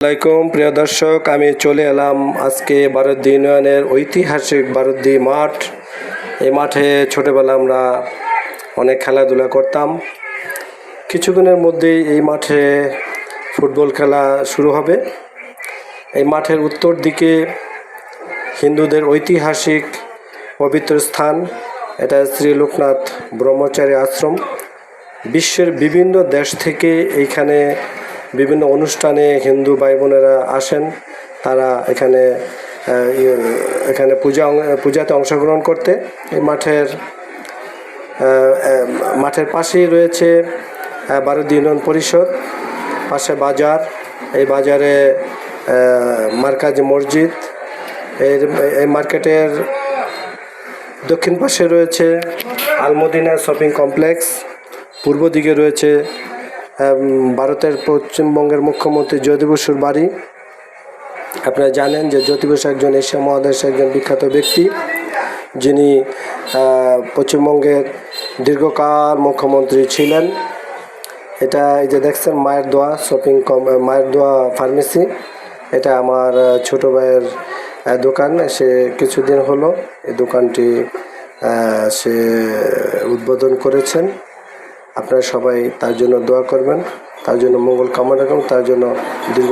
আসসালামাইকুম প্রিয় দর্শক, আমি চলে এলাম আজকে বারুদ্দি ইউনিয়নের ঐতিহাসিক বারুদ্দি মাঠ। এই মাঠে ছোটোবেলা আমরা অনেক খেলাধুলা করতাম। কিছুদিনের মধ্যেই এই মাঠে ফুটবল খেলা শুরু হবে। এই মাঠের উত্তর দিকে হিন্দুদের ঐতিহাসিক পবিত্র স্থান, এটা শ্রী লোকনাথ ব্রহ্মচারী আশ্রম। বিশ্বের বিভিন্ন দেশ থেকে এইখানে বিভিন্ন অনুষ্ঠানে হিন্দু ভাই বোনেরা আসেন। তারা এখানে পূজাতে অংশগ্রহণ করতে। এই মাঠের পাশেই রয়েছে বারুদ্দি ইউনিয়ন পরিষদ, পাশে বাজার। এই বাজারে মার্কাজি মসজিদ। এই মার্কেটের দক্ষিণ পাশে রয়েছে আলমদিনা শপিং কমপ্লেক্স। পূর্ব দিকে রয়েছে ভারতের পশ্চিমবঙ্গের মুখ্যমন্ত্রী জ্যোতি বসুর বাড়ি। আপনারা জানেন যে জ্যোতি বসু একজন এশিয়া মহাদেশের একজন বিখ্যাত ব্যক্তি, যিনি পশ্চিমবঙ্গের দীর্ঘকাল মুখ্যমন্ত্রী ছিলেন। এটা এই যে দেখছেন মায়ের দোয়া মায়ের দোয়া ফার্মেসি। এটা আমার ছোটো ভাইয়ের দোকান। সে কিছুদিন হলো এই দোকানটি সে উদ্বোধন করেছেন। আপনারা সবাই তার জন্য দোয়া করবেন, তার জন্য মঙ্গল কামনা করবেন, তার জন্য দীর্ঘ